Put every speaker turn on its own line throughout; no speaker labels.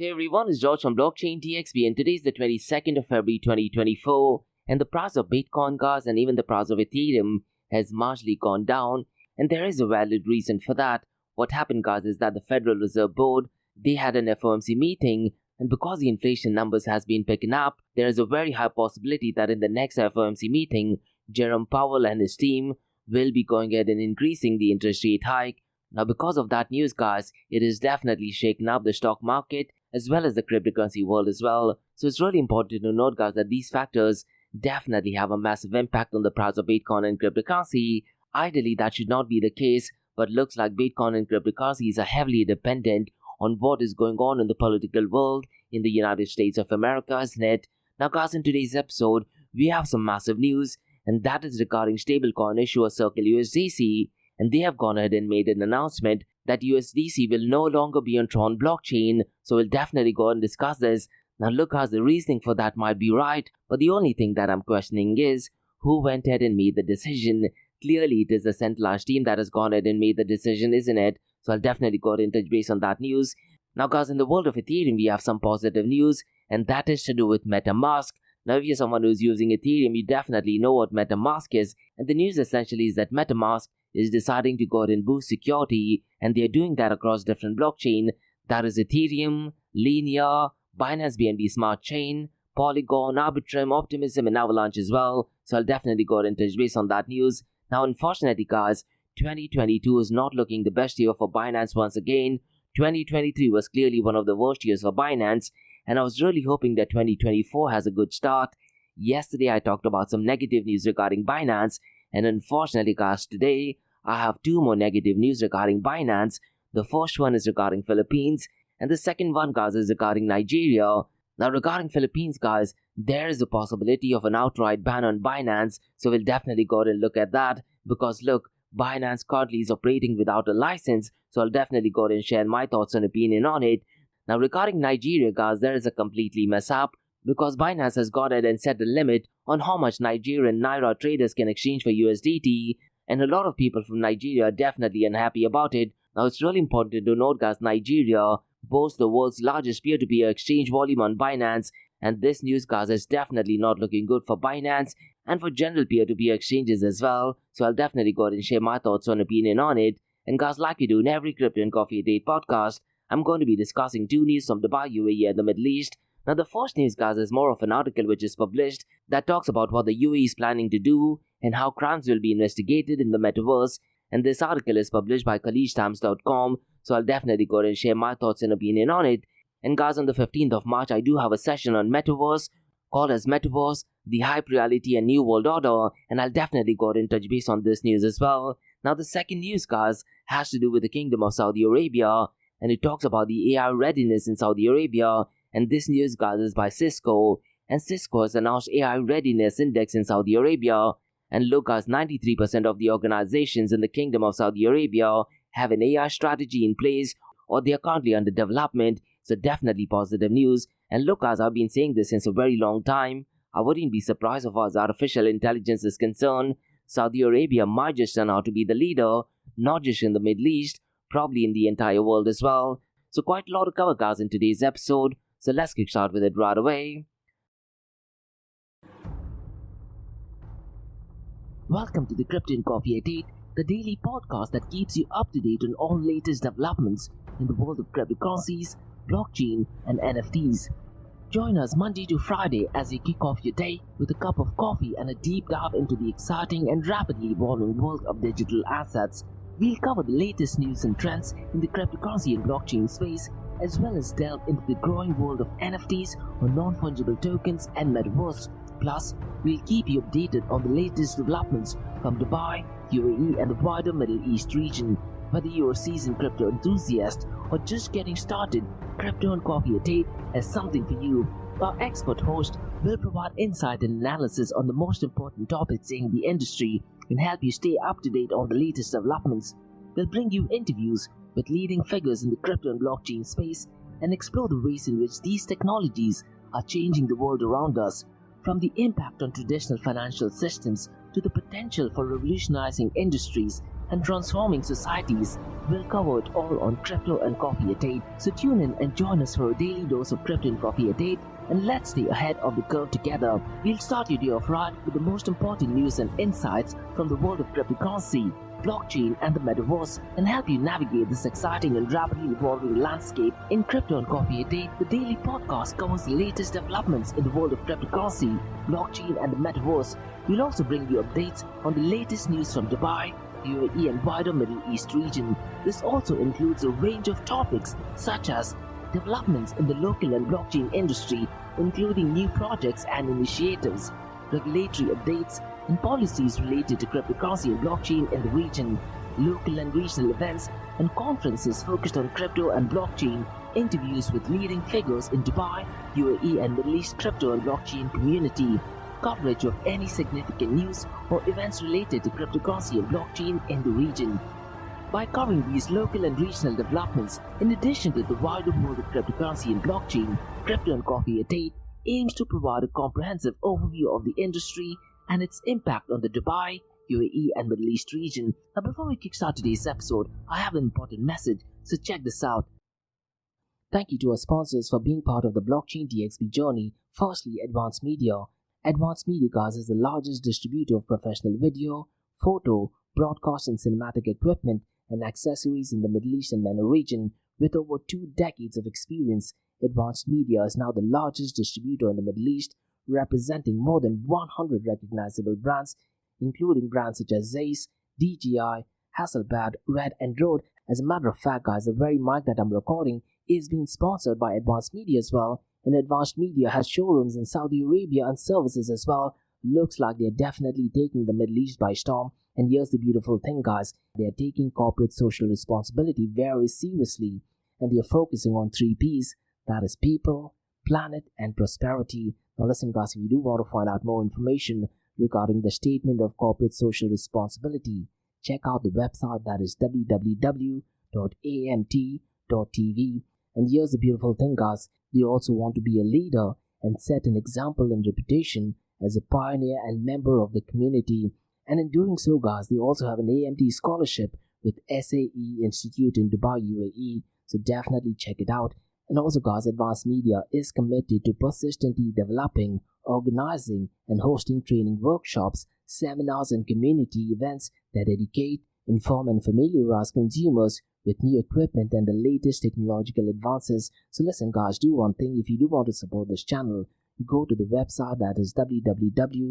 Hey everyone, it's George from Blockchain DXB and today is the 22nd of February 2024 and the price of Bitcoin, guys, and even the price of Ethereum has marginally gone down, and there is a valid reason for that. What happened, guys, is that the Federal Reserve Board, they had an FOMC meeting, and because the inflation numbers has been picking up, there is a very high possibility that in the next FOMC meeting, Jerome Powell and his team will be going ahead and increasing the interest rate hike. Now, because of that news, guys, it is definitely shaken up the stock market as well as the cryptocurrency world as well. So it's really important to note, guys, that these factors definitely have a massive impact on the price of Bitcoin and cryptocurrency. Ideally, that should not be the case, but looks like Bitcoin and cryptocurrencies are heavily dependent on what is going on in the political world in the United States of America, isn't it? Now, guys, in today's episode, we have some massive news, and that is regarding stablecoin issuer Circle USDC, and they have gone ahead and made an announcement that USDC will no longer be on TRON blockchain, so we'll definitely go and discuss this. Now look, guys, the reasoning for that might be right, but the only thing that I'm questioning is who went ahead and made the decision. Clearly, it is the centralized team that has gone ahead and made the decision, isn't it? So I'll definitely go ahead and touch base on that news. Now, guys, in the world of Ethereum, we have some positive news, and that is to do with MetaMask. Now, if you're someone who's using Ethereum, you definitely know what MetaMask is, and the news essentially is that MetaMask is deciding to go ahead and boost security, and they're doing that across different blockchain. That is Ethereum, Linear, Binance BNB Smart Chain, Polygon, Arbitrum, Optimism, and Avalanche as well. So I'll definitely go ahead and touch base on that news. Now, unfortunately, guys, 2022 is not looking the best year for Binance once again. 2023 was clearly one of the worst years for Binance, and I was really hoping that 2024 has a good start. Yesterday, I talked about some negative news regarding Binance, and unfortunately, guys, today I have two more negative news regarding Binance. The first one is regarding Philippines, and the second one, guys, is regarding Nigeria. Now, regarding Philippines, guys, there is a possibility of an outright ban on Binance, so we'll definitely go ahead and look at that, because look, Binance currently is operating without a license, so I'll definitely go ahead and share my thoughts and opinion on it. Now, regarding Nigeria, guys, there is a completely mess up, because Binance has gone ahead and set a limit on how much Nigerian Naira traders can exchange for USDT, and a lot of people from Nigeria are definitely unhappy about it. Now, it's really important to note, guys, Nigeria boasts the world's largest peer-to-peer exchange volume on Binance, and this news, guys, is definitely not looking good for Binance and for general peer-to-peer exchanges as well. So I'll definitely go ahead and share my thoughts and opinion on it. And guys, like we do in every Crypto and Coffee a Day podcast, I'm going to be discussing two news from Dubai, UAE, and the Middle East. Now, the first news, guys, is more of an article which is published that talks about what the UAE is planning to do and how crimes will be investigated in the metaverse. And this article is published by KhalijTimes.com, so I'll definitely go ahead and share my thoughts and opinion on it. And guys, on the 15th of March, I do have a session on metaverse called as Metaverse, the Hype Reality and New World Order, and I'll definitely go ahead and touch base on this news as well. Now, the second news, guys, has to do with the Kingdom of Saudi Arabia, and it talks about the AI readiness in Saudi Arabia. And this news, guys, is by Cisco, and Cisco has announced AI Readiness Index in Saudi Arabia. And look, guys, 93% of the organizations in the Kingdom of Saudi Arabia have an AI strategy in place, or they are currently under development. So definitely positive news. And look, guys, I've been saying this since a very long time. I wouldn't be surprised if, as artificial intelligence is concerned, Saudi Arabia might just turn out to be the leader, not just in the Middle East, probably in the entire world as well. So quite a lot to cover, guys, in today's episode. So let's kick start with it right away. Welcome to the Crypto and Coffee at 8, the daily podcast that keeps you up to date on all latest developments in the world of cryptocurrencies, blockchain, and NFTs. Join us Monday to Friday as you kick off your day with a cup of coffee and a deep dive into the exciting and rapidly evolving world of digital assets. We'll cover the latest news and trends in the cryptocurrency and blockchain space, as well as delve into the growing world of NFTs or non-fungible tokens and metaverse. Plus, we'll keep you updated on the latest developments from Dubai, UAE, and the wider Middle East region. Whether you're a seasoned crypto enthusiast or just getting started, Crypto and Coffee at 8 has something for you. Our expert host will provide insight and analysis on the most important topics in the industry and help you stay up to date on the latest developments. They'll bring you interviews with leading figures in the crypto and blockchain space and explore the ways in which these technologies are changing the world around us, from the impact on traditional financial systems to the potential for revolutionizing industries and transforming societies. We'll cover it all on Crypto and Coffee at 8. So tune in and join us for a daily dose of Crypto and Coffee at 8, and let's stay ahead of the curve together. We'll start your day off right with the most important news and insights from the world of cryptocurrency, blockchain and the metaverse, and help you navigate this exciting and rapidly evolving landscape. In Crypto and Coffee a Day, the daily podcast covers the latest developments in the world of cryptocurrency, blockchain and the metaverse. We'll also bring you updates on the latest news from Dubai, UAE and wider Middle East region. This also includes a range of topics such as developments in the local and blockchain industry, including new projects and initiatives, regulatory updates, and policies related to cryptocurrency and blockchain in the region, local and regional events and conferences focused on crypto and blockchain, interviews with leading figures in Dubai, UAE and Middle East crypto and blockchain community, coverage of any significant news or events related to cryptocurrency and blockchain in the region. By covering these local and regional developments, in addition to the wider world of cryptocurrency and blockchain, Crypto and Coffee at 8 aims to provide a comprehensive overview of the industry and its impact on the Dubai, UAE and Middle East region. Now before we kickstart today's episode, I have an important message, so check this out. Thank you to our sponsors for being part of the blockchain DXB journey. Firstly, Advanced Media. Advanced Media Guys is the largest distributor of professional video, photo, broadcast and cinematic equipment and accessories in the Middle East and MENA region. With over 2 decades of experience, Advanced Media is now the largest distributor in the Middle East, representing more than 100 recognizable brands, including brands such as Zeiss, DJI, Hasselblad, Red and Rode. As a matter of fact, guys, the very mic that I'm recording is being sponsored by Advanced Media as well, and Advanced Media has showrooms in Saudi Arabia and services as well. Looks like they're definitely taking the Middle East by storm. And here's the beautiful thing, guys, they're taking corporate social responsibility very seriously, and they're focusing on 3 P's, that is people, planet and prosperity. Now listen guys, if you do want to find out more information regarding the statement of corporate social responsibility, check out the website, that is www.amt.tv. And here's the beautiful thing, guys, they also want to be a leader and set an example and reputation as a pioneer and member of the community. And in doing so, guys, they also have an AMT scholarship with SAE Institute in Dubai, UAE, so definitely check it out. And also, guys, Advanced Media is committed to persistently developing, organizing and hosting training workshops, seminars and community events that educate, inform and familiarize consumers with new equipment and the latest technological advances. So listen guys, do one thing. If you do want to support this channel, go to the website, that is www.amt.tv,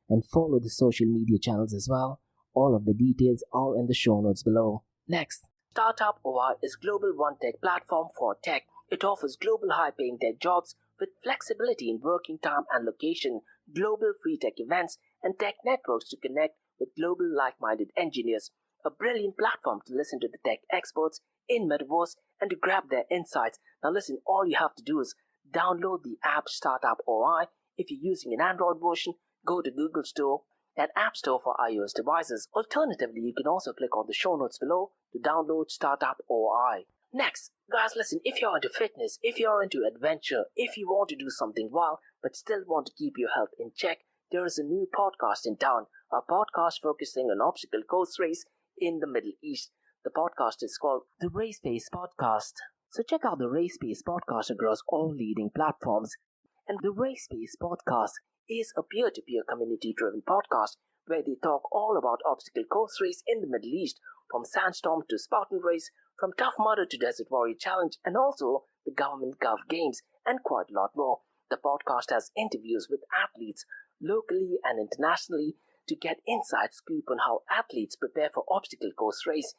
and follow the social media channels as well. All of the details are in the show notes below. Next, Startup OI is global one-tech platform for tech. It offers global high-paying tech jobs with flexibility in working time and location, global free tech events, and tech networks to connect with global like-minded engineers. A brilliant platform to listen to the tech experts in metaverse and to grab their insights. Now listen, all you have to do is download the app Startup OI. If you're using an Android version, go to Google Store and App Store for iOS devices. Alternatively, you can also click on the show notes below to download Startup OI. Next, guys, listen, if you're into fitness, if you're into adventure, if you want to do something wild but still want to keep your health in check, there is a new podcast in town, a podcast focusing on obstacle course race in the Middle East. The podcast is called the Race Pace Podcast. So check out the Race Pace Podcast across all leading platforms. And the Race Pace Podcast is a peer-to-peer community-driven podcast where they talk all about obstacle course race in the Middle East, from Sandstorm to Spartan Race, from Tough Mudder to Desert Warrior Challenge, and also the Government Gov Games, and quite a lot more. The podcast has interviews with athletes locally and internationally to get inside scoop on how athletes prepare for obstacle course race.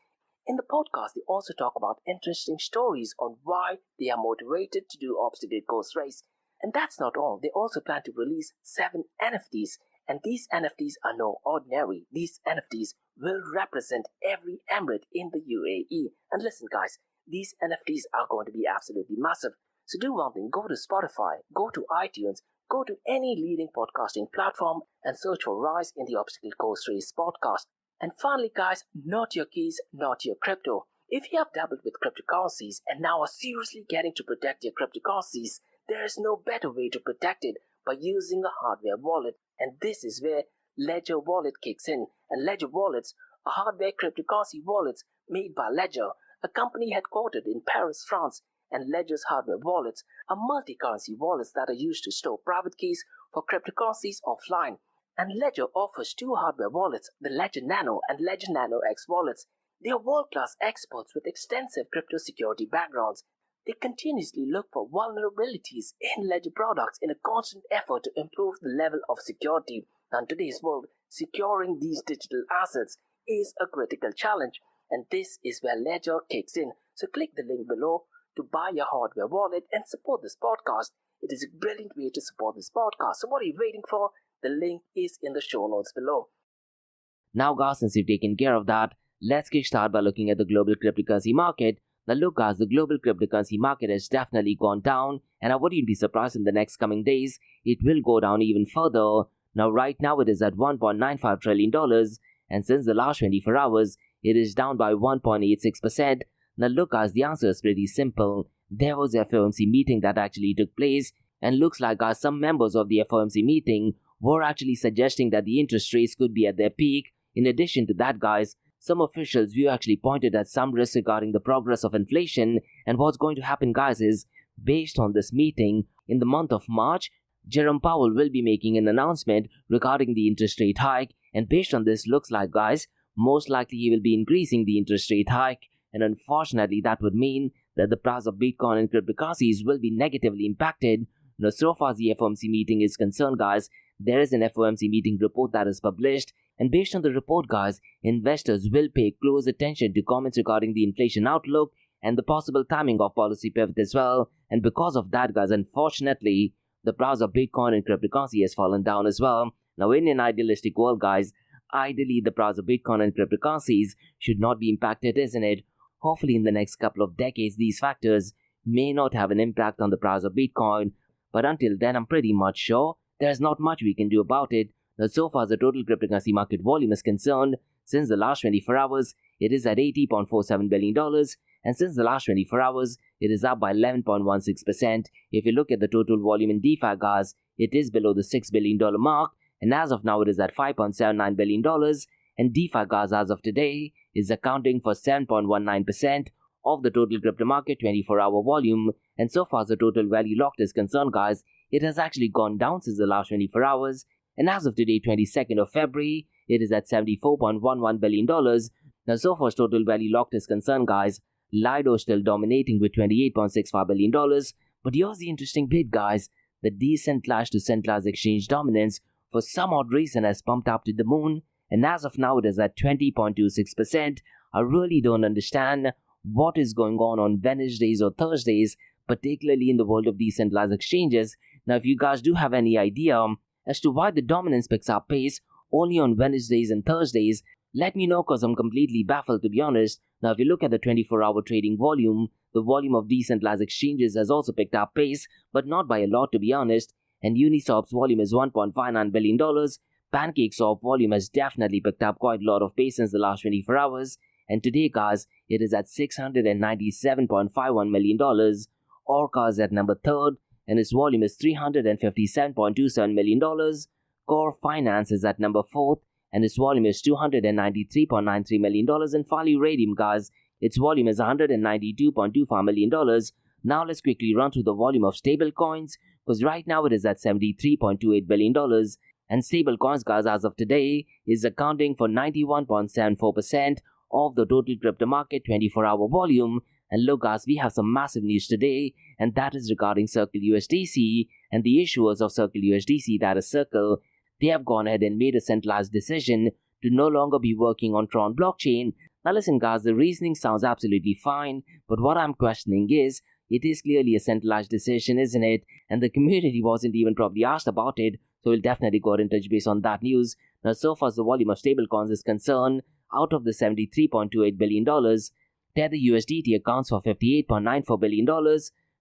In the podcast, they also talk about interesting stories on why they are motivated to do obstacle course race. And that's not all. They also plan to release 7 NFTs. And these NFTs are no ordinary. These NFTs will represent every emirate in the UAE. And listen guys, these NFTs are going to be absolutely massive. So do one thing, go to Spotify, go to iTunes, go to any leading podcasting platform and search for Rise in the Obstacle Course Race podcast. And finally guys, not your keys, not your crypto. If you have dabbled with cryptocurrencies and now are seriously getting to protect your cryptocurrencies, there is no better way to protect it by using a hardware wallet. And this is where Ledger Wallet kicks in.
and Ledger wallets are hardware cryptocurrency wallets made by Ledger, a company headquartered in Paris, France, and Ledger's hardware wallets are multi-currency wallets that are used to store private keys for cryptocurrencies offline. And Ledger offers two hardware wallets, the Ledger Nano and Ledger Nano X wallets. They are world-class experts with extensive crypto security backgrounds. They continuously look for vulnerabilities in Ledger products in a constant effort to improve the level of security. Now, in today's world, securing these digital assets is a critical challenge, and this is where Ledger kicks in. So click the link below to buy your hardware wallet and support this podcast. It is a brilliant way to support this podcast. So what are you waiting for? The link is in the show notes below.
Now guys, since we've taken care of that, let's get started by looking at the global cryptocurrency market. Now look guys, the global cryptocurrency market has definitely gone down, and I wouldn't be surprised in the next coming days it will go down even further. Now right now it is at $1.95 trillion, and since the last 24 hours it is down by 1.86%. Now look guys, the answer is pretty simple. There was a FOMC meeting that actually took place, and looks like guys, some members of the FOMC meeting were actually suggesting that the interest rates could be at their peak. In addition to that guys, some officials view actually pointed at some risks regarding the progress of inflation, and what's going to happen guys is, based on this meeting, in the month of March, Jerome Powell will be making an announcement regarding the interest rate hike, and based on this, looks like guys, most likely he will be increasing the interest rate hike, and unfortunately that would mean that the price of Bitcoin and cryptocurrencies will be negatively impacted. Now so far as the FOMC meeting is concerned guys, there is an FOMC meeting report that is published, and based on the report guys, investors will pay close attention to comments regarding the inflation outlook and the possible timing of policy pivot as well. And because of that guys, unfortunately, the price of Bitcoin and cryptocurrency has fallen down as well. Now in an idealistic world guys, ideally the price of Bitcoin and cryptocurrencies should not be impacted, isn't it? Hopefully in the next couple of decades these factors may not have an impact on the price of Bitcoin, but until then I'm pretty much sure there's not much we can do about it. Now so far as the total cryptocurrency market volume is concerned, since the last 24 hours it is at $80.47 billion, and since the last 24 hours it is up by 11.16%. If you look at the total volume in DeFi guys, it is below the $6 billion mark, and as of now it is at $5.79 billion, and DeFi guys as of today is accounting for 7.19% of the total crypto market 24-hour volume. And so far as the total value locked is concerned guys, it has actually gone down since the last 24 hours, and as of today 22nd of February it is at $74.11 billion. Now so far as total value locked is concerned guys, Lido still dominating with $28.65 billion, but here's the interesting bit guys, the decentralized to centralized exchange dominance for some odd reason has pumped up to the moon, and as of now it is at 20.26%. I really don't understand what is going on Wednesdays or Thursdays, particularly in the world of decentralized exchanges. Now if you guys do have any idea as to why the dominance picks up pace only on Wednesdays and Thursdays, let me know because I'm completely baffled to be honest. Now if you look at the 24-hour trading volume, the volume of decentralized exchanges has also picked up pace, but not by a lot to be honest, and Uniswap's volume is $1.59 billion. PancakeSwap volume has definitely picked up quite a lot of pace since the last 24 hours, and today guys, it is at $697.51 million. Orca is at number 3rd, and its volume is $357.27 million. Core Finance is at number 4th, and its volume is $293.93 million. And Farley Radium guys, its volume is $192.25 million. Now let's quickly run through the volume of stablecoins, because right now it is at $73.28 billion. And stablecoins guys as of today is accounting for 91.74% of the total crypto market 24-hour volume. And look guys, we have some massive news today, and that is regarding Circle USDC and the issuers of Circle USDC, that is Circle. They have gone ahead and made a centralized decision to no longer be working on TRON blockchain. Now listen guys, the reasoning sounds absolutely fine, but what I'm questioning is, it is clearly a centralized decision, isn't it? And the community wasn't even probably asked about it, so we'll definitely go ahead and touch base on that news. Now so far as the volume of stablecoins is concerned, out of the $73.28 billion, Tether USDT accounts for $58.94 billion,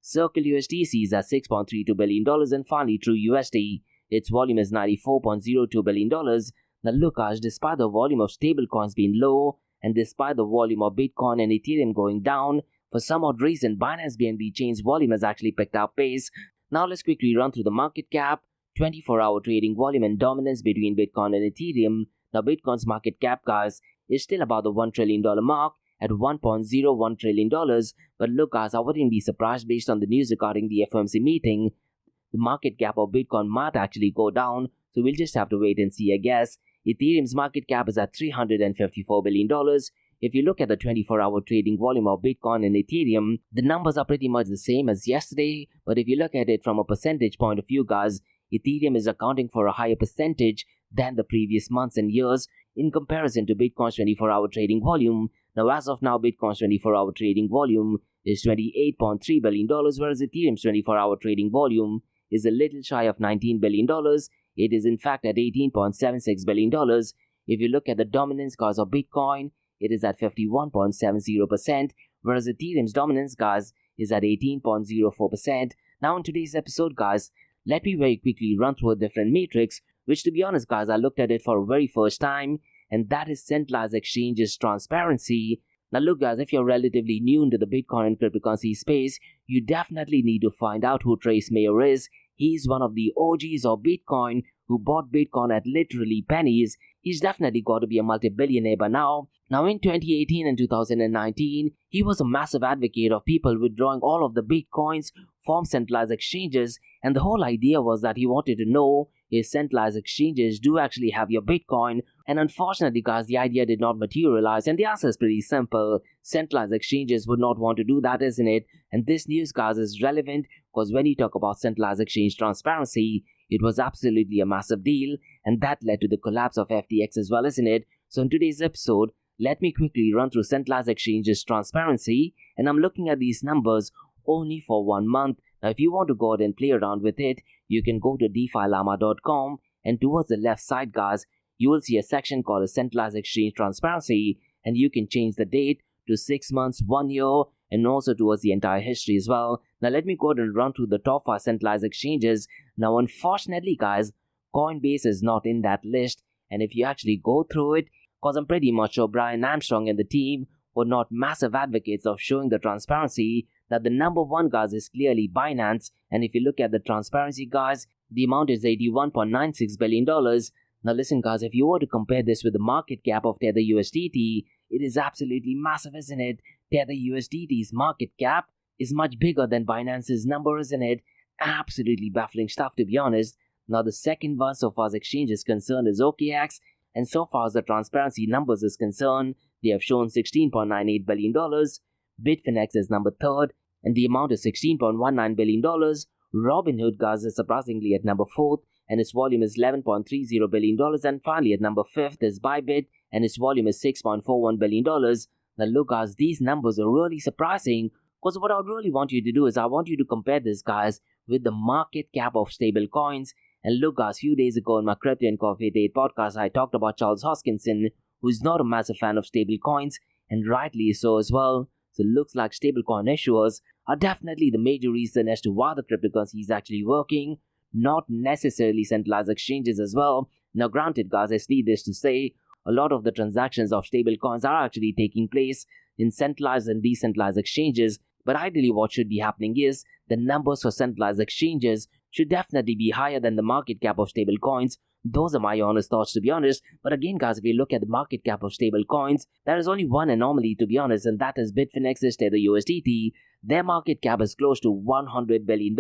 Circle USDC is at $6.32 billion, and finally True USD, its volume is $94.02 billion. Now look guys, despite the volume of stablecoins being low, and despite the volume of Bitcoin and Ethereum going down, for some odd reason Binance BNB chain's volume has actually picked up pace. Now let's quickly run through the market cap, 24-hour trading volume and dominance between Bitcoin and Ethereum. Now Bitcoin's market cap, guys, is still about the $1 trillion mark at $1.01 trillion. But look, guys, I wouldn't be surprised based on the news regarding the FOMC meeting. The market cap of Bitcoin might actually go down, so we'll just have to wait and see, I guess. Ethereum's market cap is at $354 billion. If you look at the 24-hour trading volume of Bitcoin and Ethereum, the numbers are pretty much the same as yesterday. But if you look at it from a percentage point of view, guys, Ethereum is accounting for a higher percentage than the previous months and years in comparison to Bitcoin's 24-hour trading volume. Now, as of now, Bitcoin's 24-hour trading volume is $28.3 billion, whereas Ethereum's 24-hour trading volume is a little shy of $19 billion. It is in fact at $18.76 billion. If you look at the dominance, guys, of Bitcoin, it is at 51.70%, whereas Ethereum's dominance, guys, is at 18.04%. Now, in today's episode, guys, let me very quickly run through a different matrix, which, to be honest, guys, I looked at it for the very first time, and that is centralized exchanges transparency. Now, look, guys, if you're relatively new into the Bitcoin and cryptocurrency space, you definitely need to find out who Trace Mayer is. He's one of the OGs of Bitcoin who bought Bitcoin at literally pennies. He's definitely got to be a multi-billionaire by now. Now, in 2018 and 2019, he was a massive advocate of people withdrawing all of the Bitcoins from centralized exchanges, and the whole idea was that he wanted to know if centralized exchanges do actually have your Bitcoin. And unfortunately, guys, the idea did not materialize, and the answer is pretty simple. Centralized exchanges would not want to do that, isn't it? And this news, guys, is relevant because when you talk about centralized exchange transparency, it was absolutely a massive deal, and that led to the collapse of FTX as well, isn't it? So in today's episode, let me quickly run through centralized exchanges transparency, and I'm looking at these numbers only for 1 month. Now, if you want to go ahead and play around with it, you can go to defilama.com, and towards the left side, guys, you will see a section called a centralized exchange transparency, and you can change the date to 6 months, 1 year, and also towards the entire history as well. Now, let me go ahead and run through the top 5 centralized exchanges. Now, unfortunately, guys, Coinbase is not in that list, and if you actually go through it, because I'm pretty much sure Brian Armstrong and the team were not massive advocates of showing the transparency, that the number one, guys, is clearly Binance. And if you look at the transparency, guys, the amount is $81.96 billion. Now listen, guys, if you were to compare this with the market cap of Tether USDT, it is absolutely massive, isn't it? Tether USDT's market cap is much bigger than Binance's number, isn't it? Absolutely baffling stuff, to be honest. Now the second one so far as exchange is concerned is OKX, and so far as the transparency numbers is concerned, they have shown $16.98 billion. Bitfinex is number 3rd, and the amount is $16.19 billion. Robinhood, guys, is surprisingly at number 4th, and its volume is $11.30 billion. And finally, at number 5th is Bybit, and its volume is $6.41 billion. Now look, guys, these numbers are really surprising, because what I really want you to do is I want you to compare this, guys, with the market cap of stable coins. And look, guys, a few days ago in my Crypto and Coffee Date podcast, I talked about Charles Hoskinson, who's not a massive fan of stable coins, and rightly so as well. So it looks like stablecoin issuers are definitely the major reason as to why the cryptocurrency is actually working, not necessarily centralized exchanges as well. Now granted, guys, I need this to say, a lot of the transactions of stablecoins are actually taking place in centralized and decentralized exchanges, but ideally what should be happening is the numbers for centralized exchanges should definitely be higher than the market cap of stable coins. Those are my honest thoughts, to be honest. But again, guys, if you look at the market cap of stable coins, there is only one anomaly, to be honest, and that is Bitfinex's Tether USDT. Their market cap is close to $100 billion.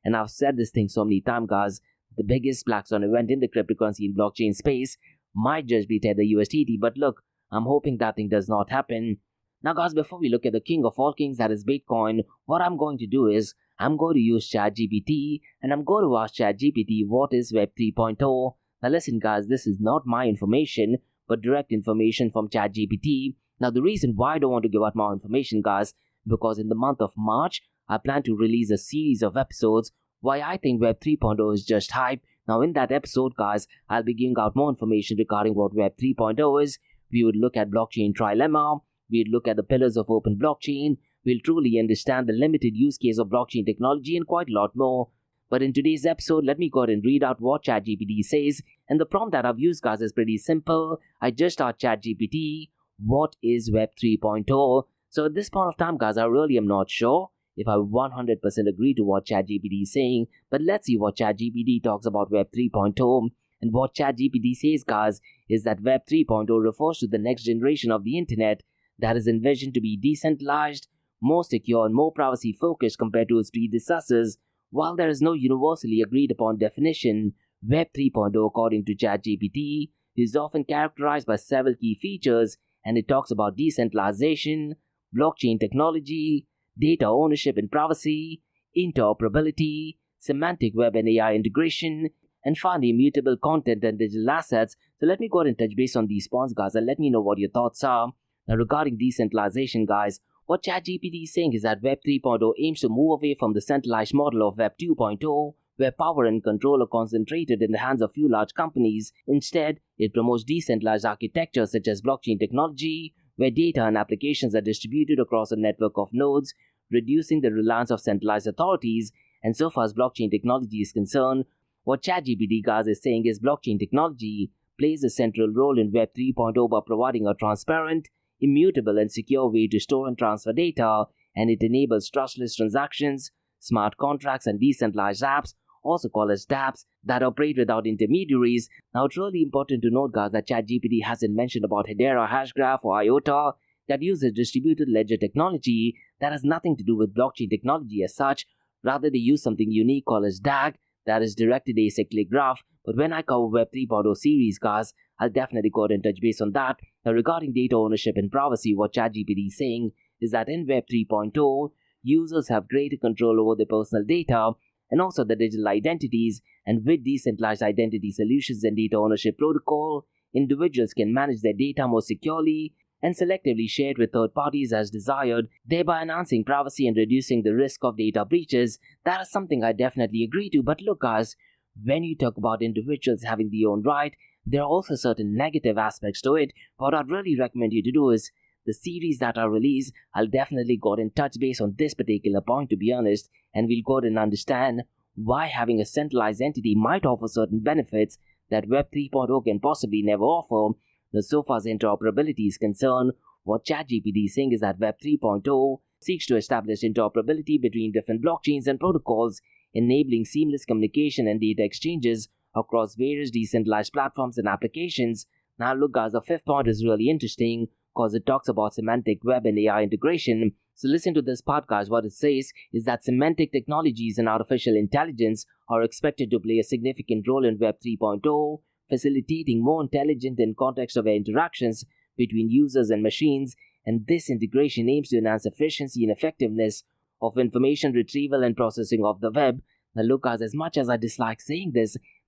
And I've said this thing so many times, guys. The biggest black swan event in the cryptocurrency and blockchain space might just be Tether USDT. But look, I'm hoping that thing does not happen. Now, guys, before we look at the king of all kings, that is Bitcoin, what I'm going to do is I'm going to use ChatGPT, and I'm going to ask ChatGPT what is Web 3.0. Now listen, guys, this is not my information, but direct information from ChatGPT. Now the reason why I don't want to give out my information, guys, because in the month of March, I plan to release a series of episodes why I think Web 3.0 is just hype. Now in that episode, guys, I'll be giving out more information regarding what Web 3.0 is. We would look at blockchain trilemma. We'd look at the pillars of open blockchain. We'll truly understand the limited use case of blockchain technology and quite a lot more. But in today's episode, let me go ahead and read out what ChatGPT says. And the prompt that I've used, guys, is pretty simple. I just asked ChatGPT, what is Web 3.0? So at this point of time, guys, I really am not sure if I 100% agree to what ChatGPT is saying. But let's see what ChatGPT talks about Web 3.0. And what ChatGPT says, guys, is that Web 3.0 refers to the next generation of the internet that is envisioned to be decentralized, more secure, and more privacy focused compared to its predecessors. While there is no universally agreed upon definition, Web 3.0, according to ChatGPT, is often characterized by several key features, and it talks about decentralization, blockchain technology, data ownership and privacy, interoperability, semantic web and AI integration, and finally immutable content and digital assets. So let me go ahead and touch base on these points, guys, and let me know what your thoughts are. Now regarding decentralization, guys, what ChatGPT is saying is that Web 3.0 aims to move away from the centralized model of Web 2.0, where power and control are concentrated in the hands of few large companies. Instead, it promotes decentralized architecture such as blockchain technology, where data and applications are distributed across a network of nodes, reducing the reliance of centralized authorities. And so far as blockchain technology is concerned, what ChatGPT, guys, is saying is blockchain technology plays a central role in Web 3.0 by providing a transparent, immutable, and secure way to store and transfer data, and it enables trustless transactions, smart contracts, and decentralized apps, also called as dApps, that operate without intermediaries. Now, it's really important to note, guys, that ChatGPT hasn't mentioned about Hedera, Hashgraph, or IOTA that uses distributed ledger technology that has nothing to do with blockchain technology as such. Rather, they use something unique called as DAG, that is directed acyclic graph. But when I cover Web 3.0 series, guys, I'll definitely go ahead and touch base on that. Now, regarding data ownership and privacy, what ChatGPT is saying is that in Web 3.0, users have greater control over their personal data and also the digital identities, and with decentralized identity solutions and data ownership protocol, individuals can manage their data more securely and selectively share it with third parties as desired, thereby enhancing privacy and reducing the risk of data breaches. That is something I definitely agree to. But look, guys, when you talk about individuals having their own right, there are also certain negative aspects to it. What I'd really recommend you to do is the series that are released, I'll definitely go ahead and touch base on this particular point, to be honest, and we'll go ahead and understand why having a centralized entity might offer certain benefits that Web 3.0 can possibly never offer. Now, so far as interoperability is concerned, what ChatGPT is saying is that Web 3.0 seeks to establish interoperability between different blockchains and protocols, enabling seamless communication and data exchanges across various decentralized platforms and applications. Now, look, guys, the fifth point is really interesting because it talks about semantic web and AI integration. So listen to this part, guys. What it says is that semantic technologies and artificial intelligence are expected to play a significant role in Web 3.0, facilitating more intelligent and context-aware interactions between users and machines, and this integration aims to enhance efficiency and effectiveness of information retrieval and processing of the web. Now look, guys, as much as I dislike saying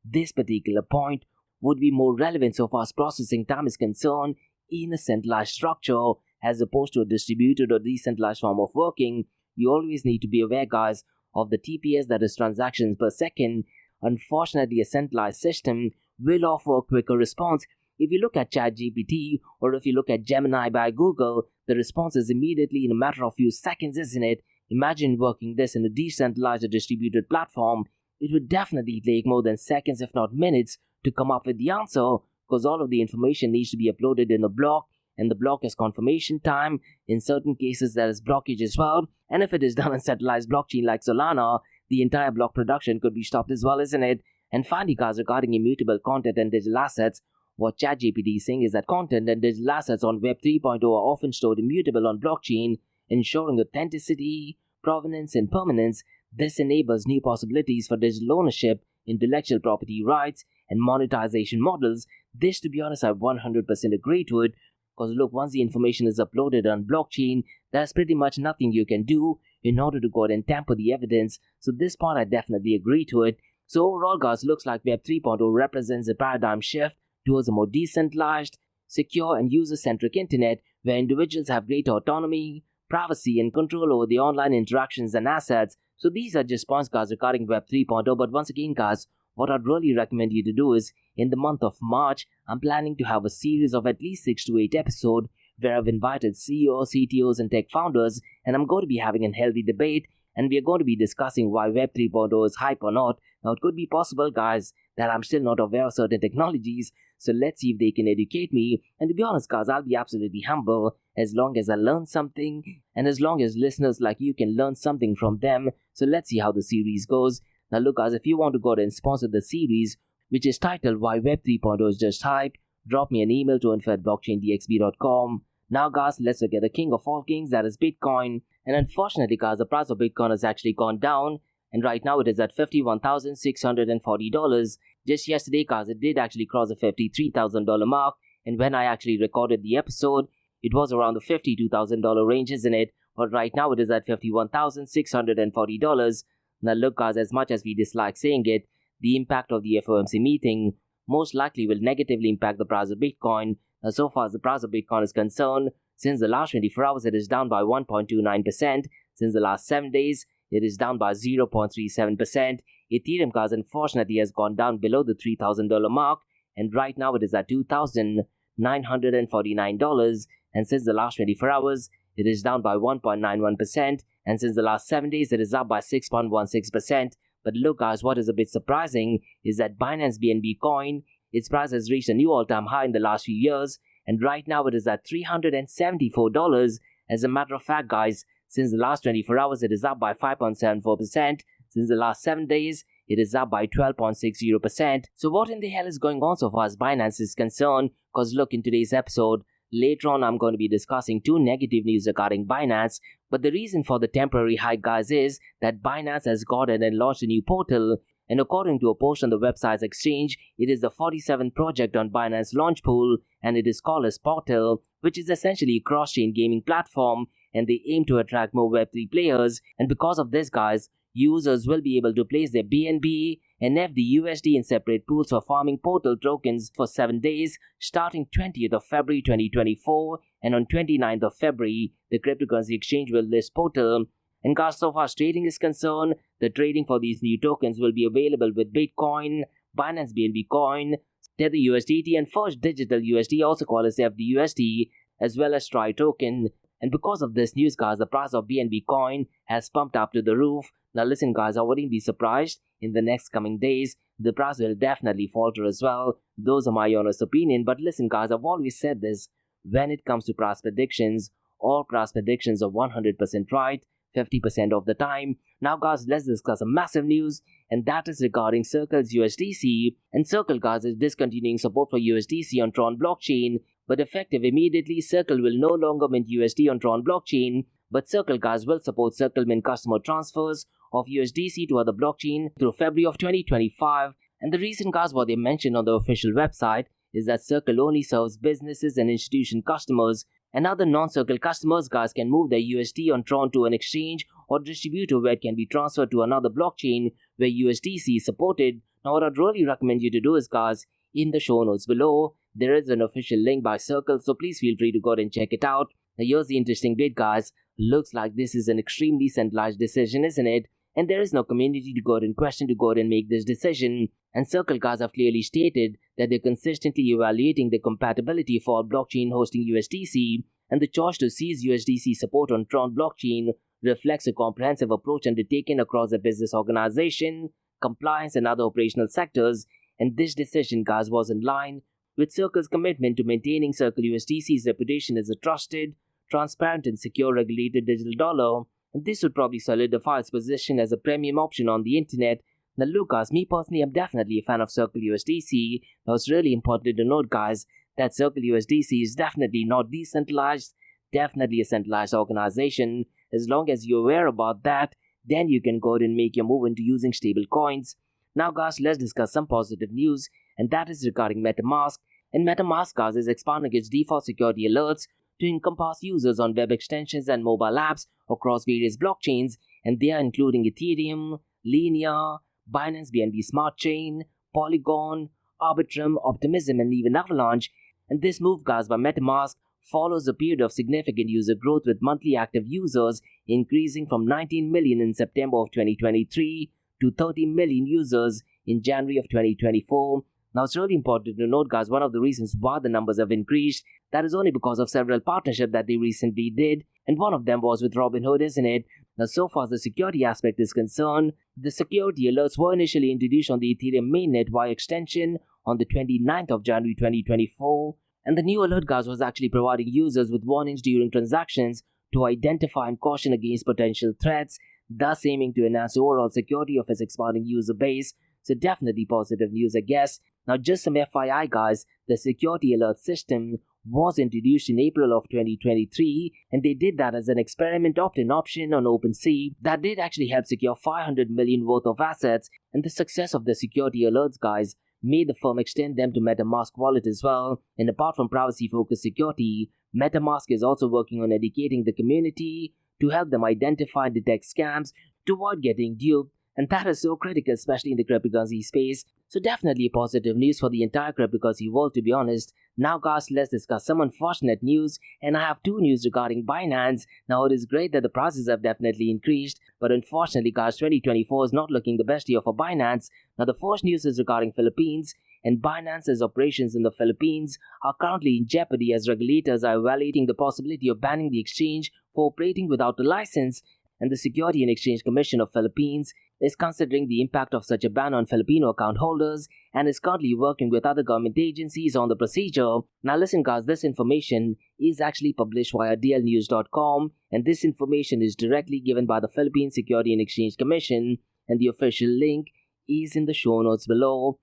this particular point would be more relevant so far as processing time is concerned in a centralized structure as opposed to a distributed or decentralized form of working. You always need to be aware, guys, of the TPS, that is transactions per second. Unfortunately, a centralized system will offer a quicker response. If you look at ChatGPT or if you look at Gemini by Google, the response is immediately in a matter of few seconds, isn't it? Imagine working this in a decentralized or distributed platform. It would definitely take more than seconds, if not minutes, to come up with the answer, because all of the information needs to be uploaded in a block, and the block has confirmation time. In certain cases, there is blockage as well. And if it is done on centralized blockchain like Solana, the entire block production could be stopped as well, isn't it? And finally, guys, regarding immutable content and digital assets, what ChatGPT is saying is that content and digital assets on Web 3.0 are often stored immutable on blockchain, ensuring authenticity, provenance, and permanence. This enables new possibilities for digital ownership, intellectual property rights, and monetization models. This, to be honest, I 100% agree to it. Because look, once the information is uploaded on blockchain, there's pretty much nothing you can do in order to go ahead and tamper the evidence. So this part, I definitely agree to it. So overall, guys, looks like Web 3.0 represents a paradigm shift towards a more decentralized, secure, and user-centric internet where individuals have greater autonomy, privacy, and control over the online interactions and assets. So these are just points, guys, regarding Web 3.0. But once again, guys, what I'd really recommend you to do is, in the month of March, I'm planning to have a series of at least 6 to 8 episodes where I've invited CEOs, CTOs, and tech founders, and I'm going to be having a healthy debate, and we are going to be discussing why Web 3.0 is hype or not. Now, it could be possible, guys, that I'm still not aware of certain technologies, so let's see if they can educate me. And to be honest, guys, I'll be absolutely humble as long as I learn something, and as long as listeners like you can learn something from them. So let's see how the series goes. Now look, guys, if you want to go ahead and sponsor the series, which is titled Why Web 3.0 is Just Hype. Drop me an email to info@blockchaindxb.com. Now guys, let's look at the king of all kings, that is Bitcoin. And unfortunately guys, the price of Bitcoin has actually gone down, and right now it is at $51,640. Just yesterday guys, it did actually cross the $53,000 mark, and when I actually recorded the episode, it was around the $52,000 range, isn't it? But right now it is at $51,640. Now look guys, as much as we dislike saying it, the impact of the FOMC meeting most likely will negatively impact the price of Bitcoin. Now so far as the price of Bitcoin is concerned, since the last 24 hours it is down by 1.29%. Since the last 7 days, it is down by 0.37%. Ethereum guys, unfortunately, has gone down below the $3,000 mark, and right now it is at $2,949. And since the last 24 hours, it is down by 1.91%, and since the last 7 days, it is up by 6.16%. But look guys, what is a bit surprising is that Binance BNB coin, its price has reached a new all-time high in the last few years, and right now it is at $374. As a matter of fact guys, since the last 24 hours, it is up by 5.74%. Since the last 7 days, it is up by 12.60%. So what in the hell is going on so far as Binance is concerned? Because look, in today's episode, later on I'm going to be discussing 2 negative news regarding Binance. But the reason for the temporary hike guys is that Binance has gotten and launched a new portal. And according to a post on the website's exchange, it is the 47th project on Binance launch pool, and it is called as Portal, which is essentially a cross-chain gaming platform, and they aim to attract more Web3 players. And because of this guys, users will be able to place their BNB and FD USD in separate pools for farming Portal tokens for 7 days, starting 20th of February 2024, and on 29th of February, the cryptocurrency exchange will list Portal. And guys, so far as trading is concerned, the trading for these new tokens will be available with Bitcoin, Binance BNB coin, Tether USDT, and First Digital USD, also called as FDUSD, as well as Stride token. And because of this news guys, the price of BNB coin has pumped up to the roof. Now listen guys, I wouldn't be surprised in the next coming days, the price will definitely falter as well. Those are my honest opinion. But listen guys, I've always said this, when it comes to price predictions, all price predictions are 100% right 50% of the time. Now guys, let's discuss a massive news, and that is regarding Circle's USDC. And Circle guys is discontinuing support for USDC on TRON blockchain, but effective immediately, Circle will no longer mint USD on TRON blockchain, but Circle guys will support Circle mint customer transfers of USDC to other blockchain through February of 2025. And the reason guys what they mentioned on the official website is that Circle only serves businesses and institution customers, and other non-Circle customers guys can move their USD on TRON to an exchange or distributor where it can be transferred to another blockchain where USDC is supported. Now what I'd really recommend you to do is guys, in the show notes below, there is an official link by Circle, so please feel free to go ahead and check it out. Now here's the interesting bit guys, looks like this is an extremely centralized decision, isn't it? And there is no community to go ahead and question to go ahead and make this decision. And Circle guys have clearly stated that they're consistently evaluating the compatibility for blockchain hosting USDC, and the choice to cease USDC support on TRON blockchain reflects a comprehensive approach undertaken across the business organization, compliance, and other operational sectors. And this decision guys was in line with Circle's commitment to maintaining Circle USDC's reputation as a trusted, transparent, and secure regulated digital dollar. And this would probably solidify its position as a premium option on the internet. Now look guys, me personally, I'm definitely a fan of Circle USDC. Now it's really important to note guys, that Circle USDC is definitely not decentralized, definitely a centralized organization. As long as you're aware about that, then you can go ahead and make your move into using stable coins. Now guys, let's discuss some positive news, and that is regarding MetaMask. And MetaMask guys is expanding its default security alerts to encompass users on web extensions and mobile apps across various blockchains, and they are including Ethereum, Linear, Binance BNB Smart Chain, Polygon, Arbitrum, Optimism, and even Avalanche. And this move guys by MetaMask follows a period of significant user growth, with monthly active users increasing from 19 million in September of 2023 to 30 million users in January of 2024. Now it's really important to note guys, one of the reasons why the numbers have increased, that is only because of several partnerships that they recently did, and one of them was with Robinhood, isn't it? Now so far as the security aspect is concerned, the security alerts were initially introduced on the Ethereum mainnet via extension on the 29th of January 2024, and the new alert guys was actually providing users with warnings during transactions to identify and caution against potential threats, thus aiming to enhance the overall security of its expanding user base. So definitely positive news, I guess. Now just some FYI guys, the security alert system was introduced in April of 2023, and they did that as an experiment opt-in option on OpenSea that did actually help secure 500 million worth of assets, and the success of the security alerts guys made the firm extend them to MetaMask wallet as well. And apart from privacy-focused security, MetaMask is also working on educating the community to help them identify and detect scams to avoid getting duped, and that is so critical, especially in the cryptocurrency space. So definitely positive news for the entire cryptocurrency world, to be honest. Now guys, let's discuss some unfortunate news, and I have two news regarding Binance. Now it is great that the prices have definitely increased, but unfortunately guys, 2024 is not looking the best year for Binance. Now the first news is regarding Philippines, and Binance's operations in the Philippines are currently in jeopardy as regulators are evaluating the possibility of banning the exchange for operating without a license, and the Security and Exchange Commission of Philippines is considering the impact of such a ban on Filipino account holders and is currently working with other government agencies on the procedure. Now listen guys, this information is actually published via dlnews.com, and this information is directly given by the Philippine Security and Exchange Commission, and the official link is in the show notes below.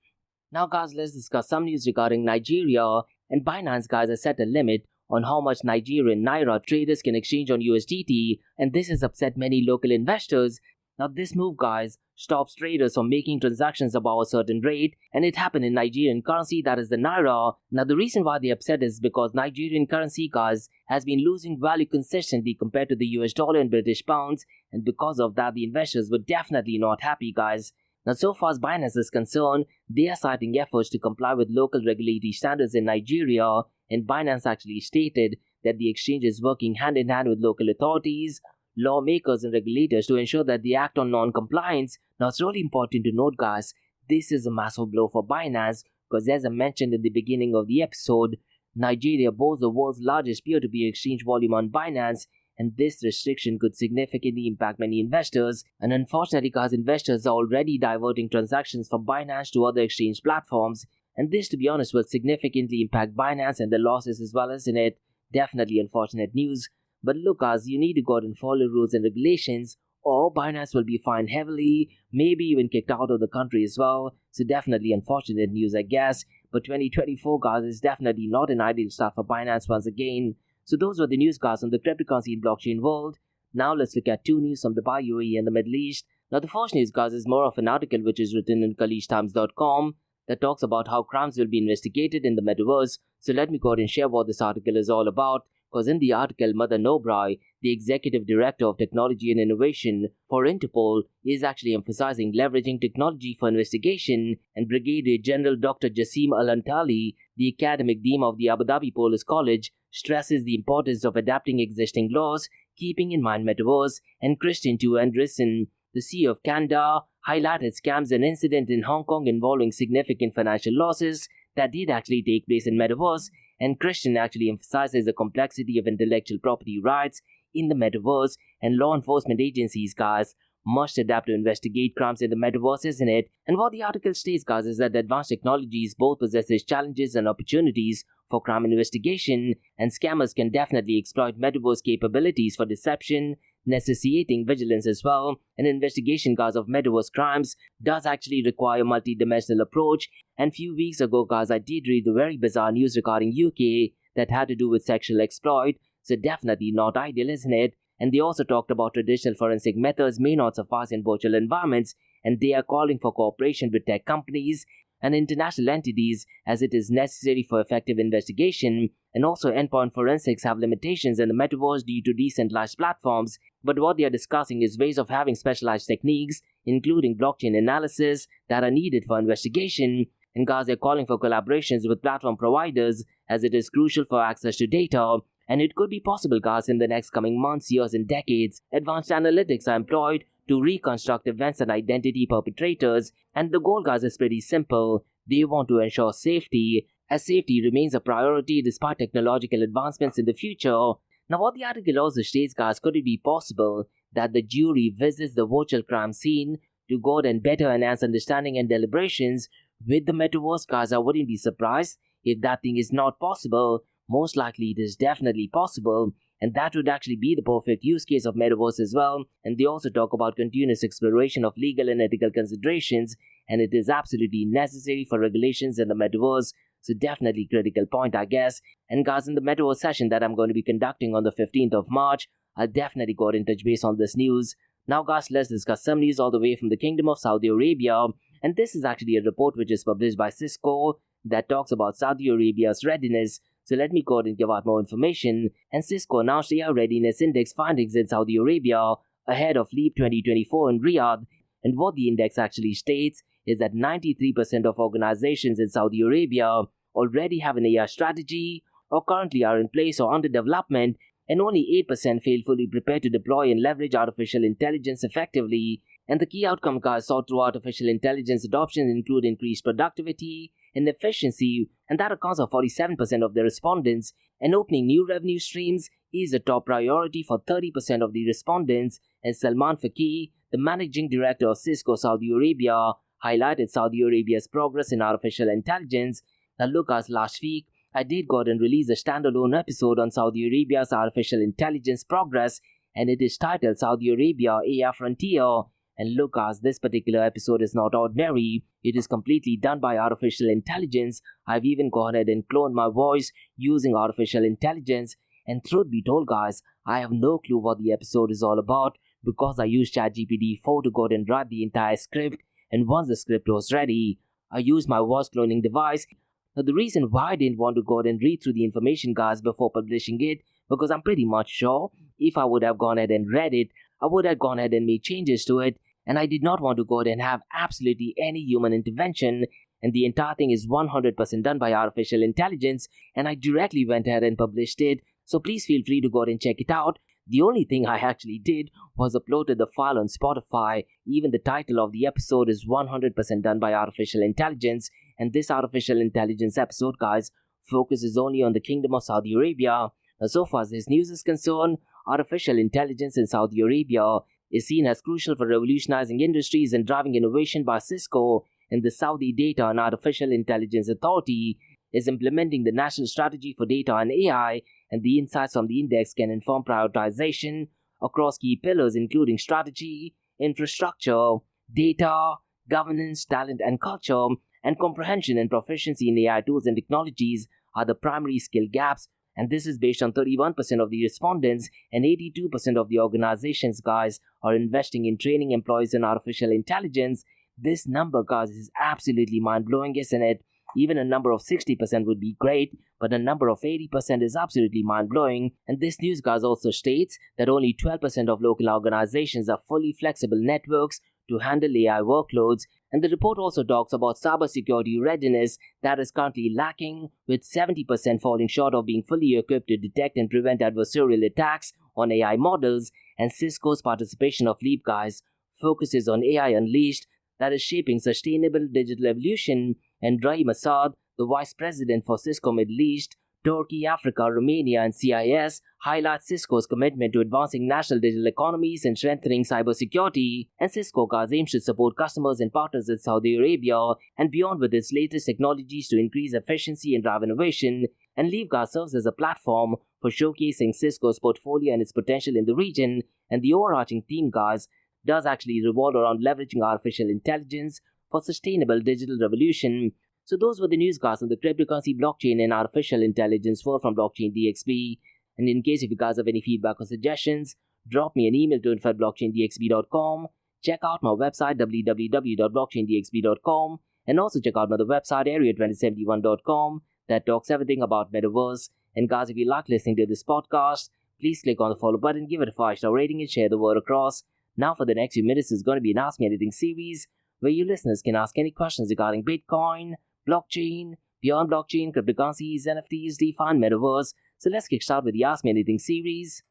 Now guys, let's discuss some news regarding Nigeria, and Binance guys has set a limit on how much Nigerian Naira traders can exchange on USDT, and this has upset many local investors. Now this move guys stops traders from making transactions above a certain rate, and it happened in Nigerian currency, that is the Naira. Now the reason why they upset is because Nigerian currency guys has been losing value consistently compared to the US dollar and British pounds, and because of that the investors were definitely not happy guys. Now so far as Binance is concerned, they are citing efforts to comply with local regulatory standards in Nigeria, and Binance actually stated that the exchange is working hand in hand with local authorities, lawmakers and regulators to ensure that they act on non-compliance. Now it's really important to note guys, this is a massive blow for Binance because as I mentioned in the beginning of the episode, Nigeria boasts the world's largest peer-to-peer exchange volume on Binance, and this restriction could significantly impact many investors, and unfortunately guys, investors are already diverting transactions from Binance to other exchange platforms, and this to be honest will significantly impact Binance and the losses as well, isn't it? Definitely unfortunate news. But look guys, you need to go out and follow rules and regulations or Binance will be fined heavily, maybe even kicked out of the country as well. So definitely unfortunate news I guess. But 2024 guys is definitely not an ideal start for Binance once again. So those were the news guys on the cryptocurrency and blockchain world. Now let's look at two news from Dubai, UAE and the Middle East. Now the first news guys is more of an article which is written in KhalishTimes.com that talks about how crimes will be investigated in the metaverse. So let me go ahead and share what this article is all about. Because in the article, Mother Nobrai, the Executive Director of Technology and Innovation for Interpol, is actually emphasizing leveraging technology for investigation, and Brigadier General Dr. Jassim Al-Antali, the Academic Dean of the Abu Dhabi Police College, stresses the importance of adapting existing laws, keeping in mind metaverse, and Christian Tu Andresen, the CEO of Canada, highlighted scams and incident in Hong Kong involving significant financial losses that did actually take place in metaverse, and Christian actually emphasizes the complexity of intellectual property rights in the metaverse, and law enforcement agencies guys must adapt to investigate crimes in the metaverse, isn't it? And what the article states guys is that advanced technologies both possesses challenges and opportunities for crime investigation, and scammers can definitely exploit metaverse capabilities for deception, necessitating vigilance as well. An investigation guys of metaverse crimes does actually require a multi-dimensional approach, and few weeks ago guys I did read the very bizarre news regarding UK that had to do with sexual exploit, so definitely not ideal, isn't it? And they also talked about traditional forensic methods may not suffice in virtual environments, and they are calling for cooperation with tech companies and international entities as it is necessary for effective investigation. And also endpoint forensics have limitations in the metaverse due to decentralized platforms, but what they are discussing is ways of having specialized techniques including blockchain analysis that are needed for investigation. And guys, they're calling for collaborations with platform providers as it is crucial for access to data, and it could be possible guys in the next coming months, years and decades. Advanced analytics are employed to reconstruct events and identity perpetrators, and the goal guys is pretty simple. They want to ensure safety, as safety remains a priority despite technological advancements in the future. Now what the article also states guys, could it be possible that the jury visits the virtual crime scene to go and better enhance understanding and deliberations with the metaverse guys? I wouldn't be surprised if that thing is not possible. Most likely it is definitely possible, and that would actually be the perfect use case of metaverse as well. And they also talk about continuous exploration of legal and ethical considerations and it is absolutely necessary for regulations in the metaverse. So definitely critical point, I guess. And guys, in the metaverse session that I'm going to be conducting on the 15th of March, I'll definitely go ahead and touch base on this news. Now guys, let's discuss some news all the way from the Kingdom of Saudi Arabia. And this is actually a report which is published by Cisco that talks about Saudi Arabia's readiness. So let me go ahead and give out more information. And Cisco announced AI Readiness Index findings in Saudi Arabia ahead of LEAP 2024 in Riyadh. And what the index actually states is that 93% of organizations in Saudi Arabia already have an AI strategy or currently are in place or under development, and only 8% feel fully prepared to deploy and leverage artificial intelligence effectively. And the key outcome guys sought through artificial intelligence adoption include increased productivity and efficiency, and that accounts for 47% of the respondents. And opening new revenue streams is a top priority for 30% of the respondents. And Salman Faqih, the managing director of Cisco Saudi Arabia, highlighted Saudi Arabia's progress in artificial intelligence. Now look, guys, last week I did go ahead and release a standalone episode on Saudi Arabia's artificial intelligence progress, and it is titled Saudi Arabia AI Frontier. And look guys, this particular episode is not ordinary. It is completely done by artificial intelligence. I've even gone ahead and cloned my voice using artificial intelligence. And truth be told guys, I have no clue what the episode is all about because I used ChatGPT 4 to go ahead and write the entire script. And once the script was ready, I used my voice cloning device. Now the reason why I didn't want to go ahead and read through the information guys before publishing it, because I'm pretty much sure if I would have gone ahead and read it, I would have gone ahead and made changes to it, and I did not want to go ahead and have absolutely any human intervention, and the entire thing is 100% done by artificial intelligence, and I directly went ahead and published it, so please feel free to go ahead and check it out. The only thing I actually did was uploaded the file on Spotify. Even the title of the episode is 100% done by artificial intelligence, and this artificial intelligence episode, guys, focuses only on the Kingdom of Saudi Arabia. Now, so far as this news is concerned, artificial intelligence in Saudi Arabia is seen as crucial for revolutionizing industries and driving innovation by Cisco, and the Saudi Data and Artificial Intelligence Authority is implementing the national strategy for data and AI, and the insights from the index can inform prioritization across key pillars including strategy, infrastructure, data, governance, talent and culture, and comprehension and proficiency in AI tools and technologies are the primary skill gaps, and this is based on 31% of the respondents, and 82% of the organizations guys are investing in training employees in artificial intelligence. This number guys is absolutely mind-blowing, isn't it? Even a number of 60% would be great, but a number of 80% is absolutely mind-blowing. And this news guys also states that only 12% of local organizations are fully flexible networks to handle AI workloads. And the report also talks about cybersecurity readiness that is currently lacking, with 70% falling short of being fully equipped to detect and prevent adversarial attacks on AI models. And Cisco's participation of LEAP guys focuses on AI Unleashed, that is shaping sustainable digital evolution. And Rahim Assad, the Vice President for Cisco Middle East, Turkey, Africa, Romania, and CIS, highlights Cisco's commitment to advancing national digital economies and strengthening cybersecurity. And Cisco guys aims to support customers and partners in Saudi Arabia and beyond with its latest technologies to increase efficiency and drive innovation. And LEAP guys serves as a platform for showcasing Cisco's portfolio and its potential in the region. And the overarching theme guys does actually revolve around leveraging artificial intelligence for sustainable digital revolution. So those were the news guys on the cryptocurrency, blockchain and artificial intelligence world from Blockchain DXB. And in case if you guys have any feedback or suggestions, drop me an email to info@blockchaindxb.com. Check out my website www.blockchaindxb.com, and also check out my other website area2071.com that talks everything about metaverse. And guys, if you like listening to this podcast, please click on the follow button, give it a 5-star rating and share the word across. Now for the next few minutes is going to be an Ask Me Anything series where you listeners can ask any questions regarding Bitcoin, blockchain, beyond blockchain, cryptocurrencies, NFTs, DeFi, and metaverse. So let's kick start with the Ask Me Anything series.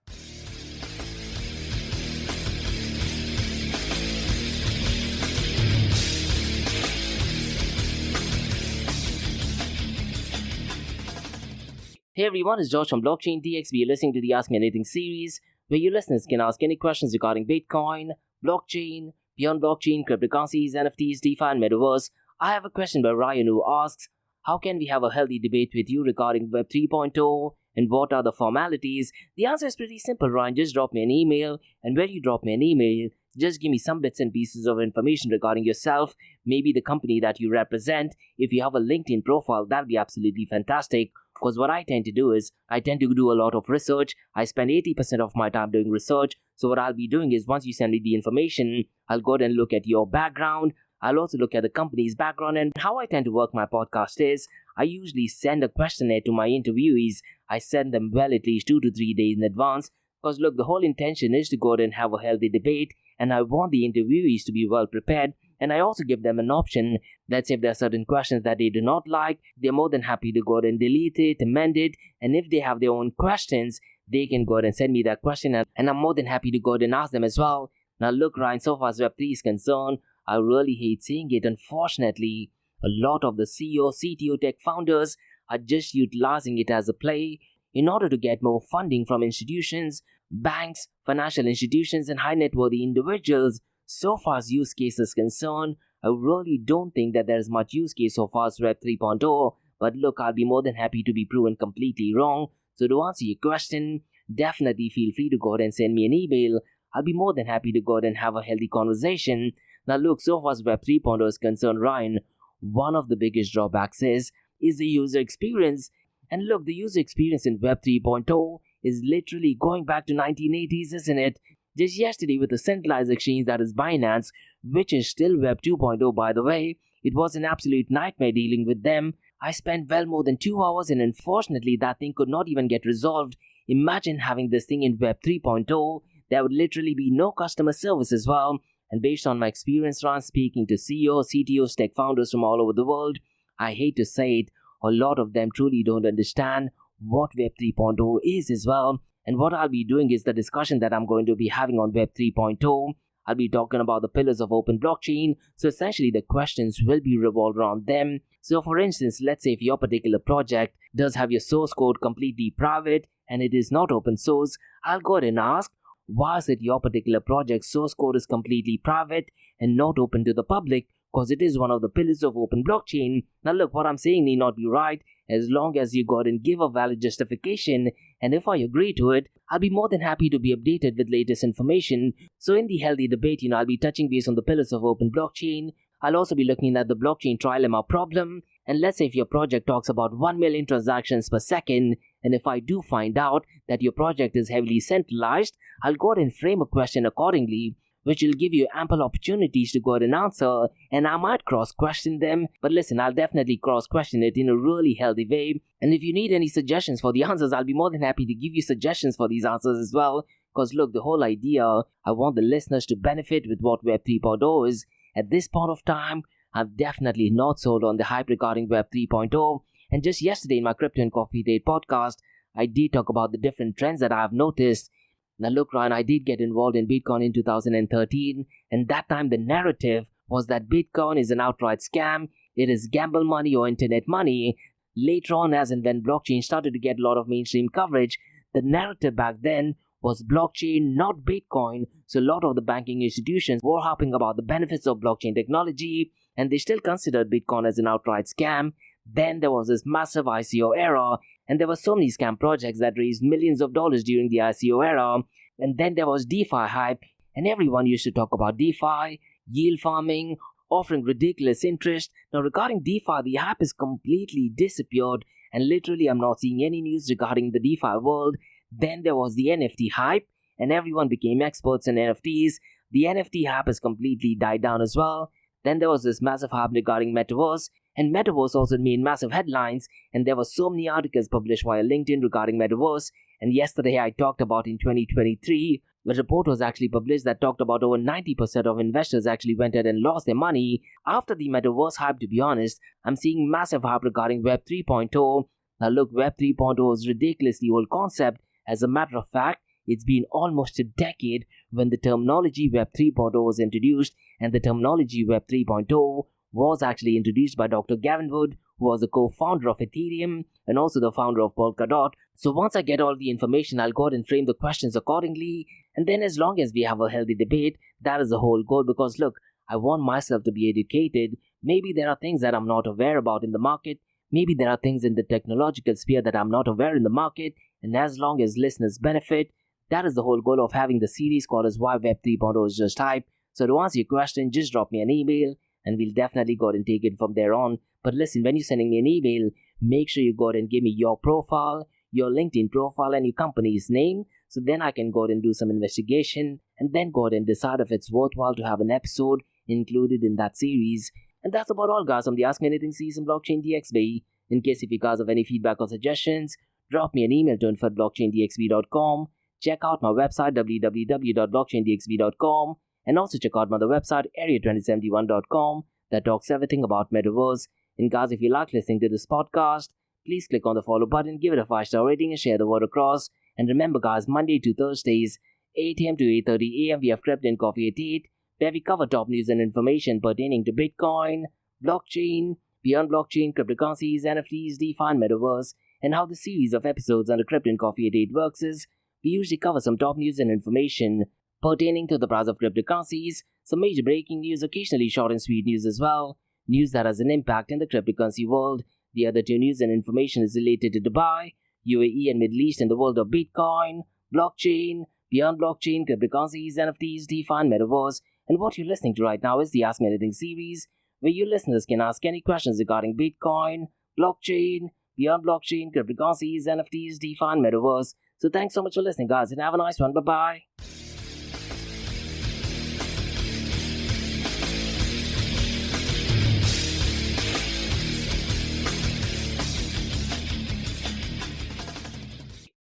Hey everyone, it's George from Blockchain DXB. You're listening to the Ask Me Anything series where you listeners can ask any questions regarding Bitcoin, blockchain, beyond blockchain, cryptocurrencies, NFTs, DeFi, and metaverse. I have a question by Ryan who asks, how can we have a healthy debate with you regarding Web 3.0 and what are the formalities? The answer is pretty simple, Ryan. Just drop me an email, and when you drop me an email, Just give me some bits and pieces of information regarding yourself, maybe the company that you represent. If you have a LinkedIn profile, that'd be absolutely fantastic. Because what I tend to do is, I tend to do a lot of research. I spend 80% of my time doing research. So what I'll be doing is, once you send me the information, I'll go ahead and look at your background. I'll also look at the company's background. And how I tend to work my podcast is, I usually send a questionnaire to my interviewees. I send them well at least 2 to 3 days in advance. Because look, the whole intention is to go ahead and have a healthy debate. And I want the interviewees to be well prepared. And I also give them an option that if there are certain questions that they do not like, they're more than happy to go ahead and delete it, amend it. And if they have their own questions, they can go ahead and send me that question. And I'm more than happy to go ahead and ask them as well. Now look, Ryan, so far as Web3 is concerned, I really hate saying it. Unfortunately, a lot of the CEO, CTO tech founders are just utilizing it as a play in order to get more funding from institutions, banks, financial institutions, and high net worthy individuals. So far as use case is concerned, I really don't think that there is much use case so far as Web 3.0, but look, I'll be more than happy to be proven completely wrong. So to answer your question, definitely feel free to go ahead and send me an email. I'll be more than happy to go ahead and have a healthy conversation. Now look, so far as Web 3.0 is concerned, Ryan, one of the biggest drawbacks is the user experience. And look, the user experience in Web 3.0 is literally going back to 1980s, isn't it? Just yesterday with the centralized exchange that is Binance, which is still Web 2.0 by the way, it was an absolute nightmare dealing with them. I spent well more than 2 hours and unfortunately that thing could not even get resolved. Imagine having this thing in Web 3.0, there would literally be no customer service as well. And based on my experience around speaking to CEOs, CTOs, tech founders from all over the world, I hate to say it, a lot of them truly don't understand what Web 3.0 is as well. And what I'll be doing is the discussion that I'm going to be having on Web 3.0. I'll be talking about the pillars of open blockchain. So essentially the questions will be revolved around them. So for instance, let's say if your particular project does have your source code completely private and it is not open source, I'll go ahead and ask, why is it your particular project's source code is completely private and not open to the public? Because it is one of the pillars of open blockchain. Now look, what I'm saying need not be right as long as you go ahead and give a valid justification, and if I agree to it, I'll be more than happy to be updated with latest information. So in the healthy debate, I'll be touching base on the pillars of open blockchain. I'll also be looking at the blockchain trilemma problem, and let's say if your project talks about 1 million transactions per second, and if I do find out that your project is heavily centralized, I'll go ahead and frame a question accordingly, which will give you ample opportunities to go ahead and answer, and I might cross-question them, but listen, I'll definitely cross-question it in a really healthy way, and if you need any suggestions for the answers, I'll be more than happy to give you suggestions for these answers as well, because look, the whole idea, I want the listeners to benefit with what Web 3.0 is. At this point of time, I'm definitely not sold on the hype regarding Web 3.0, and just yesterday in my Crypto and Coffee Date podcast, I did talk about the different trends that I have noticed. Now look, Ryan, I did get involved in Bitcoin in 2013, and that time the narrative was that Bitcoin is an outright scam, it is gamble money or internet money. Later on, as and when blockchain started to get a lot of mainstream coverage, the narrative back then was blockchain, not Bitcoin. So a lot of the banking institutions were harping about the benefits of blockchain technology, and they still considered Bitcoin as an outright scam. Then there was this massive ICO era, and there were so many scam projects that raised millions of dollars during the ICO era. And then there was DeFi hype, and everyone used to talk about DeFi, yield farming, offering ridiculous interest. Now regarding DeFi, the hype has completely disappeared, and literally I'm not seeing any news regarding the DeFi world. Then there was the NFT hype, and everyone became experts in NFTs. The NFT hype has completely died down as well. Then there was this massive hype regarding metaverse, and metaverse also made massive headlines, and there were so many articles published via LinkedIn regarding metaverse. And yesterday I talked about in 2023, the report was actually published that talked about over 90% of investors actually went ahead and lost their money after the metaverse hype. To be honest, I'm seeing massive hype regarding Web 3.0. Now look, Web 3.0 is a ridiculously old concept. As a matter of fact, it's been almost a decade when the terminology Web 3.0 was introduced, and the terminology Web 3.0 was actually introduced by Dr. Gavin Wood, who was the co-founder of Ethereum and also the founder of Polkadot. So once I get all the information, I'll go ahead and frame the questions accordingly, and then as long as we have a healthy debate, that is the whole goal. Because look, I want myself to be educated. Maybe there are things that I'm not aware about in the market. Maybe there are things in the technological sphere that I'm not aware in the market, and as long as listeners benefit, That is the whole goal of having the series called as Why Web 3.0 is Just Hype. So to answer your question, just drop me an email and we'll definitely go ahead and take it from there on. But listen, when you're sending me an email, make sure you go ahead and give me your profile, your LinkedIn profile and your company's name. So then I can go ahead and do some investigation and then go ahead and decide if it's worthwhile to have an episode included in that series. And that's about all, guys, from the Ask Me Anything series in Blockchain DXB. In case if you guys have any feedback or suggestions, drop me an email to info@blockchaindxb.com. Check out my website www.blockchaindxb.com and also check out my other website area2071.com that talks everything about metaverse. And guys, if you like listening to this podcast, please click on the follow button, give it a 5-star rating and share the word across. And remember, guys, Monday to Thursdays 8 a.m. to 8:30 a.m. we have Crypto and Coffee at 8, where we cover top news and information pertaining to Bitcoin, blockchain, beyond blockchain, cryptocurrencies, NFTs, DeFi, and metaverse. And how the series of episodes under Crypto and Coffee at 8 works is, we usually cover some top news and information pertaining to the price of cryptocurrencies, some major breaking news, occasionally short and sweet news as well, news that has an impact in the cryptocurrency world. The other two news and information is related to Dubai, UAE and Middle East and the world of Bitcoin, blockchain, beyond blockchain, cryptocurrencies, NFTs, DeFi, and metaverse. And what you're listening to right now is the Ask Me Anything series, where you listeners can ask any questions regarding Bitcoin, blockchain, beyond blockchain, cryptocurrencies, NFTs, DeFi, and metaverse. So thanks so much for listening, guys, and have a nice one. Bye-bye.